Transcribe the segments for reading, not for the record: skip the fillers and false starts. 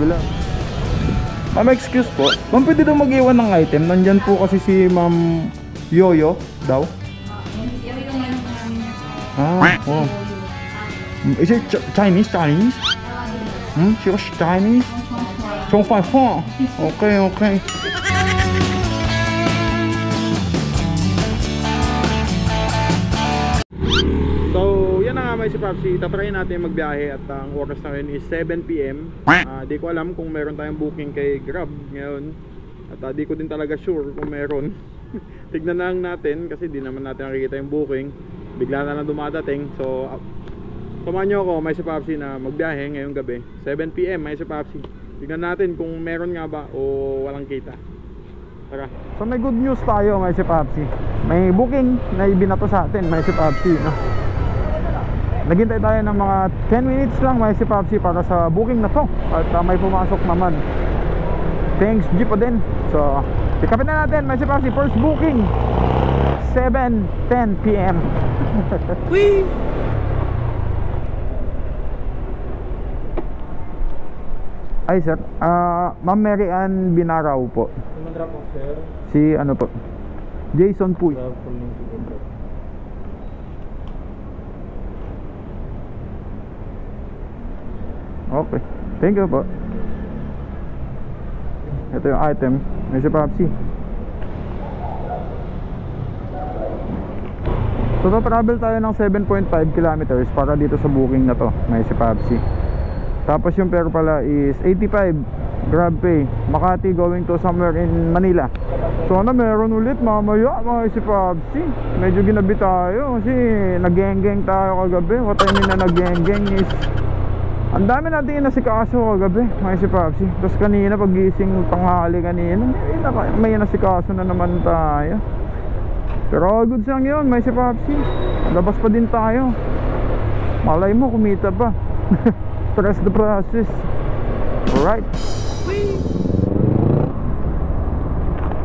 kabila. Ma'am, excuse po. Ma'am, pwede daw mag-iwan ng item. Nandyan po kasi si Ma'am Yoyo daw. Ah, oh. Is it Chinese? Chinese? She was Chinese? Chong Fai Fong. Okay, okay. So, yan na nga may si Papsi. Tatry natin magbiyahe at ang oras na ngayon is 7 PM. Di ko alam kung meron tayong booking kay Grab ngayon. At di ko din talaga sure kung meron. Tignan na lang natin kasi di naman natin nakikita yung booking. Bigla na lang dumadating. So, samahan nyo ako, may si Papsi na magbiyahe ngayong gabi 7 PM, may si Papsi. Tignan natin kung meron nga ba o walang kita. Tara. So may good news tayo, may si Papsi. May booking na ibinato sa atin, may si Papsi, no? Naghintay tayo ng mga 10 minutes lang, may si Papsi, para sa booking na to. At may pumasok naman. Thanks G pa din. So pikapin na natin, may si Papsi. First booking 7:10 PM. Wee! Ay sir, Ma'am Mary Ann Binaraw po. Sumandra po sir. Si ano po? Jason Puy. Okay, thank you po. Ito yung item, may si Papsi. So travel tayo ng 7.5 kilometers para dito sa booking na to, may si Papsi. Tapos yung fare pala is 85 Grab pay, Makati going to somewhere in Manila. So meron ulit mamaya mga si Papsi. Medyo ginabi tayo kasi nag-geng-geng tayo kagabi. What I mean na nag-geng-geng is ang dami natin inasikaso kagabi mga si Papsi. Tapos kanina pag-gising tanghali kanina may inasikaso na naman tayo. Pero good lang yun may si Papsi. Labas pa din tayo. Malay mo kumita pa. Trust the process. Alright.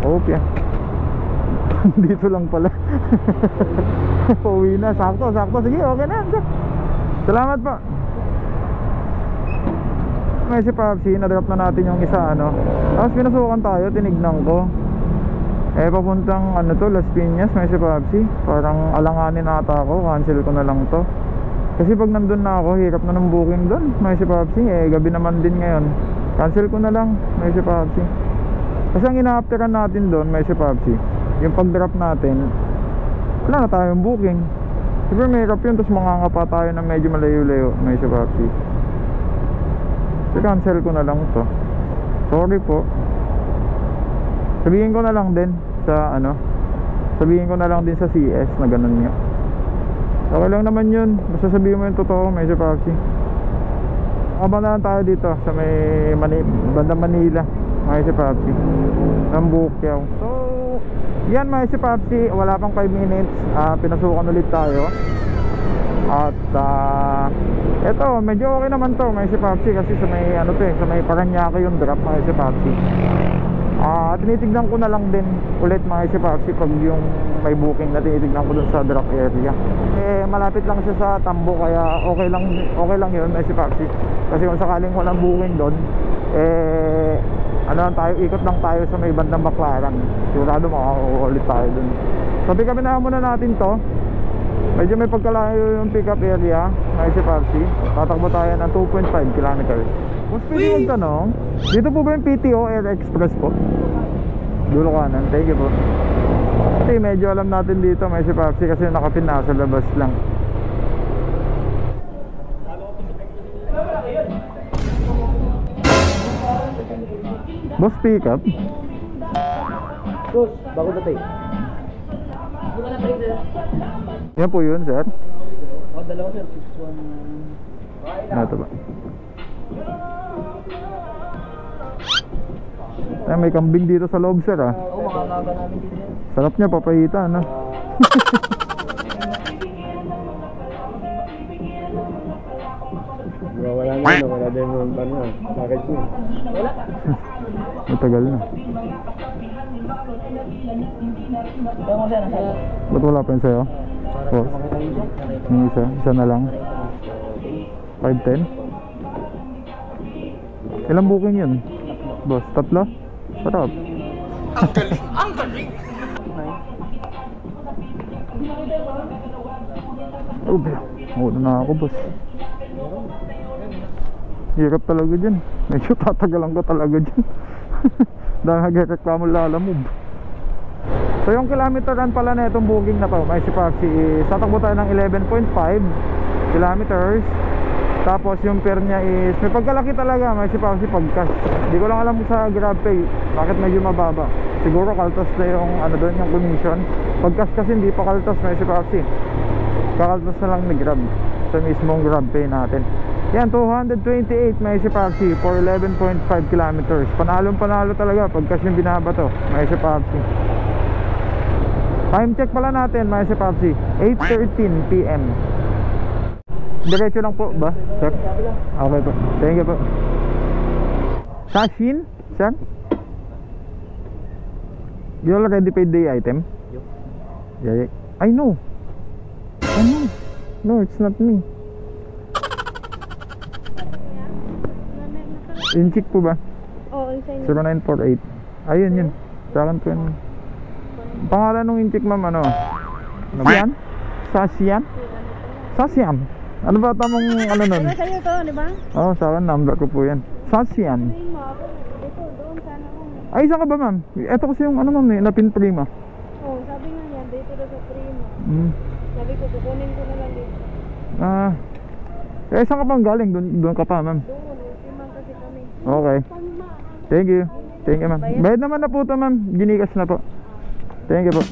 Okay. Dito lang pala. Pauwi na. Sakto. Sige, okay na. Salamat po. May si Papsi, na-drop na natin yung isa, ano. Tapos pinasukan tayo, tinignan ko. Papuntang ano to, Las Piñas, may si Papsi. Parang alanganin ata ako, cancel ko na lang to. Kasi pag nandun na ako, hirap na ng booking doon, may si Papsi. Gabi naman din ngayon. Cancel ko na lang, may si Papsi. Kasi ang ina-afteran natin doon, may si Papsi, yung pag-drop natin, wala na tayong booking. Siyempre may hirap yun, tapos mangangapa tayo na medyo malayo-layo, may si Papsi. So cancel ko na lang to. Sorry po. Sabihin ko na lang din sa ano, sabihin ko na lang din sa CS na ganun nga. Okay lang naman yun. Basta sabihin mo yung totoo, may si Papsi. Abang na lang tayo dito sa may bandang Manila, may si Papsi ng Bukyaw. So yan may si Papsi. Wala pang 5 minutes, pinasukan ulit tayo. At eto medyo okay naman to, may si Papsi. Kasi sa may ano to sa may Paranaque yung drop, may si Papsi. Tinitignan ko na lang din ulit mga si Papsi pag yung may booking na tinitignan ko dun sa drop area. Malapit lang siya sa Tambo, kaya okay lang yun mga si Papsi. Kasi kung sakaling walang booking doon, ano lang tayo, ikot lang tayo sa may bandang Baclaran. Sigurado makakaulit tayo dun. So pick-upin na muna natin to. Medyo may pagkalayo yung pick-up area mga si Papsi. Tatakbo tayo ng 2.5 kilometers. Mas pwede magtanong, dito po ba yung PTO Air Express po? Dulo kanan, thank you po. Kasi medyo alam natin dito may si Papsi kasi nakapin na sa labas lang. Boss, pick up? Boss, bago na tayo. Yan po yun, sir. Dalawa sir, 6-1. Ito ba? May kambing dito sa loob, sir, Oo, makakaba namin dito yan. Sarap niya, papayita, no? Wala na yun, wala din yung package niya. Wala. Matagal na. Ito mo sir, nasa. Ba't wala pa yun sa'yo? Oh, yung isa na lang. 510? Ilang booking yun? Boss, 3? Sarap. Oh, na ako, boss. Hirap talaga dyan. Medyo tatagalan ko talaga dyan. Dahil nagreklamo lalamove. So yung kilometer run pala na itong booking na to, may si Paxi, tatakbo tayo ng 11.5 kilometers. Tapos yung fare niya is, may pagkalaki talaga, may si Paxi pag cash. Hindi ko lang alam sa GrabPay bakit medyo mababa. Siguro kaltas na yung ano doon, yung commission. Pag cash kasi hindi pa kaltas, may si Paxi. Kakaltas na lang ni Grab sa mismong GrabPay natin. Yan, 228 may si Paxi for 11.5 kilometers. Panalong panalo talaga pag cash yung binabato, may si Paxi. Time check pala natin, may si Paxi, 8:13 PM. Diretso lang po ba, sir? Okay po, thank you po. Sashin, sir? You already paid the item? Yeah. I know. No, it's not me. Inchik po ba? Oo, isa yun. 0948. Ayun yun. Sa akin po yun. Pangalan nung inchik, ma'am, ano? Yan? Sasyan? Sasyan? Ano ba tamang ano nun? Pero sa'yo to, di ba? Oo, sa akin number ko po yan. Sasyan. Sabihin mo ako, dito, doon sana ako. Ay, isa ka ba, ma'am? Ito kasi yung ano, ma'am, napin prima. Oo, sabi nga yan, dito daw sa prima. Sabi ko, kukunin ko na lang dito. Eh, saan ka bang galing? Doon ka pa, ma'am. Doon, ultimang kasi kami. Okay. Thank you. Thank you, ma'am. Bayad naman na po ito, ma'am. Ginikas na po. Thank you po.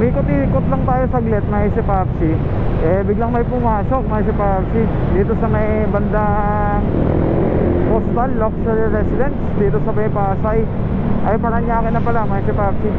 Ikot-ikot lang tayo saglit, may si Papsi. Biglang may pumasok, may si Papsi. Dito sa may bandang Postal Luxury Residence, dito sa may Pasay. Ay, Paranaque na pala, may si Papsi.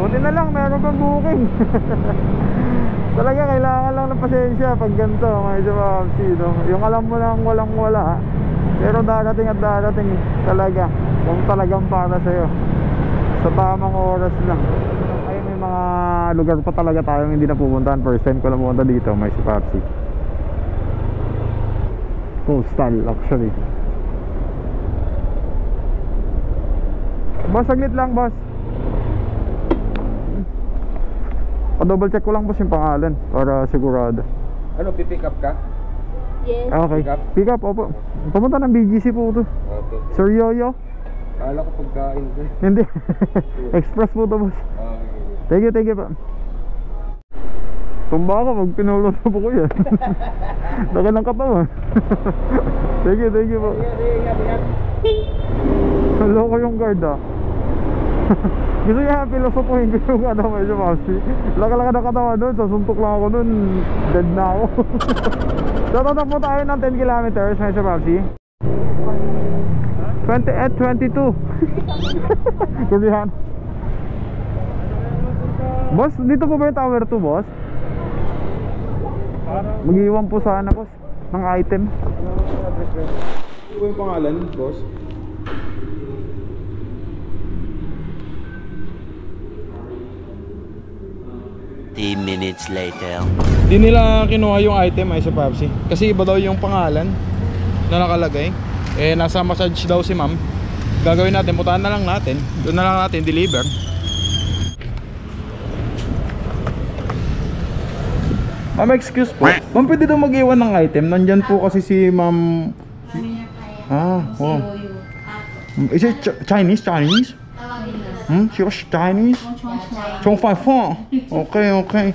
Buti na lang, meron pang booking. Talaga, kailangan lang ng pasensya pag ganito, may si Papsi, no? Yung alam mo lang walang wala, pero darating at darating talaga, kung talagang para sa'yo, sa tamang oras lang. Ay, may mga lugar pa talaga tayong hindi napupuntahan. First time ko lang pumunta dito, may si Papsi. Postal Luxury. Boss, saglit lang, boss. Pa-double check ko lang, boss, yung pangalan para sigurado. Ano, pipick up ka? Yes. Okay, pick up, opo. Pumunta ng BGC po ito. Okay. Sir Yoyo? Kala ko pagkain ko. Hindi. Express po ito, boss. Thank you pa. Tumba ka pag pinulot po ko yan. Laki ng katawan. Thank you po. Loko yung guard, ah. Gusto niya pilosopuhin ko yung ano, medyo masi. Laki-laki ng katawan doon. Sasuntok lang ako doon. Dead na ako. So tatak po tayo ng 10 kilometers, may sa Papsi. 22 Kurihan. Boss, dito po ba yung tower 2, boss? Mag-iwan po sana, boss, ng item. Ano po yung pangalan, boss? Minutes later. Di nila kinuha yung item ay sa Papsi kasi iba daw yung pangalan na nakalagay. Nasa massage daw si ma'am. Gagawin natin, putahan na lang natin. Doon na lang natin deliver. Ma'am, excuse po. Ma'am, pwede daw mag-iwan ng item. Nandyan po kasi si ma'am. Oh. Is it Chinese? She was Chinese? Chong Fai Fong. Okay.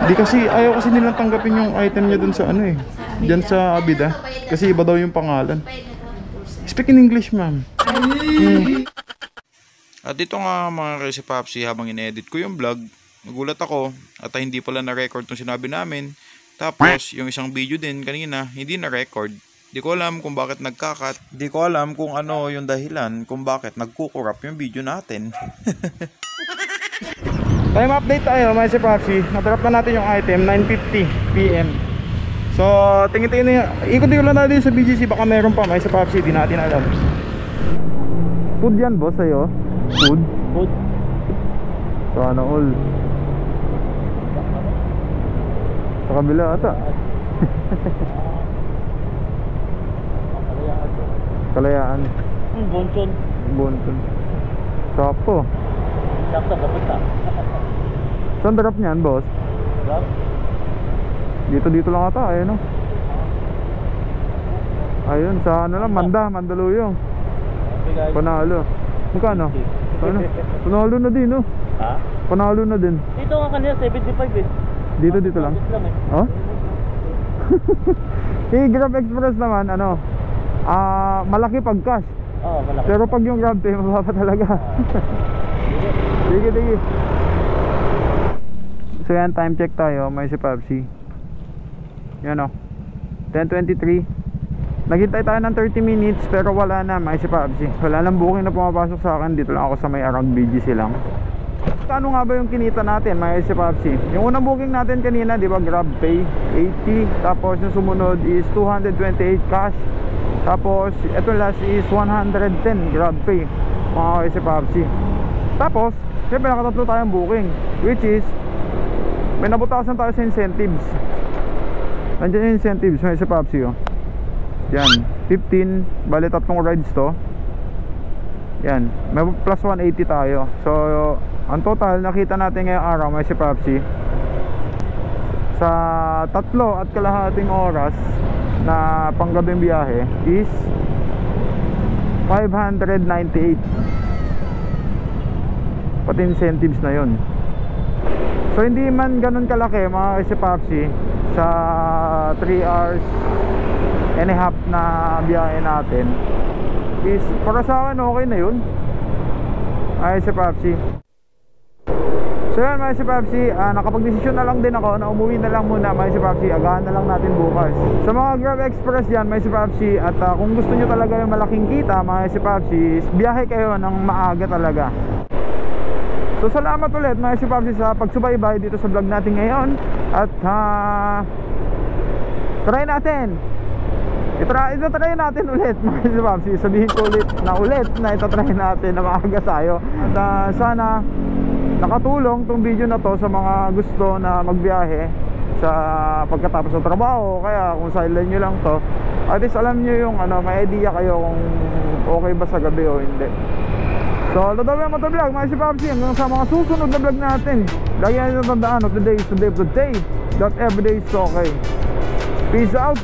Di kasi, ayaw kasi nilang tanggapin yung item niya dun sa ano eh. Diyan sa Abida. Kasi iba daw yung pangalan. Speak in English, ma'am. At dito nga mga kasi Papsi, habang in-edit ko yung vlog, nagulat ako at hindi pala na-record yung sinabi namin. Tapos, yung isang video din kanina, hindi na-record. Di ko alam kung bakit nagkakat. Di ko alam kung ano yung dahilan kung bakit nagkukurap yung video natin. Time update tayo, mga si Papsi. Natrap na natin yung item, 9:50 PM. So, tingin-tingin na ikot-ikot lang natin sa BGC. Baka meron pa, mga si Papsi. Di natin alam. Food yan, boss, sa'yo? Food? Sana all. Sa kabila ata. Kalayaan. Bonchon. Bonton. Sakto. Sakto, kapunta. Saan drop niyan, boss? Drop? Dito lang ata, ayun no. Ayun, sa ano lang, Mandaluyong. Okay guys. Panalo. Magkano? Ano? Panalo na din, no? Ha? Panalo na din. Dito nga kanina, 75 eh. Dito lang. Lang eh. Oh? Yung Grab Express naman, ano, malaki pag cash. Oo, malaki. Pero pag yung Grab Pay, mababa talaga. Sige. So yan, time check tayo. May si Pepsi. Yan o. 10:23. Naghintay tayo ng 30 minutes pero wala na. May si Pepsi. Wala nang booking na pumapasok sa akin. Dito lang ako sa may around BGC lang. Kano nga ba yung kinita natin, may si Pepsi? Yung unang booking natin kanina, di ba, Grab Pay 80. Tapos yung sumunod is 228 cash. Tapos ito last is 110 Grab Pay, mga si Pepsi. Tapos syempre nakatatlo tayong booking, which is may nabutasan tayo sa incentives. Nandiyan yung incentives, may si Pepsi oh. Yan, 15, bali tatlong rides to. Yan, may plus 180 tayo. So ang total nakita natin ngayong araw, may si Pepsi, sa 3.5 oras na panggabing biyahe is 598. Pati incentives na yun. So hindi man ganun kalaki mga si Pepsi sa 3 hours and a half na biyahe natin, is para sa akin okay na yun. Ay si Pepsi. So yan mga si Pepsi, nakapag-desisyon na lang din ako na umuwi na lang muna mga si Pepsi. Agahan na lang natin bukas. Sa mga Grab Express yan mga si Pepsi, at kung gusto nyo talaga yung malaking kita mga si Pepsi, biyahe kayo ng maaga talaga. So salamat ulit mga si Pepsi sa pagsubaybay dito sa vlog natin ngayon. At try natin. Ito-try natin ulit mga si Pepsi. Sabihin ko ulit na ito-try natin na maaga tayo. At sana nakatulong tong video na to sa mga gusto na magbiyahe sa pagkatapos ng trabaho. Kaya kung sideline nyo lang to, at least alam nyo yung may idea kayo kung okay ba sa gabi o hindi. So ito daw yung motovlog mga si Pepsi. Hanggang sa mga susunod na vlog natin, lagi natin tandaan, of the day is the day of the day, that every day is okay. Peace out.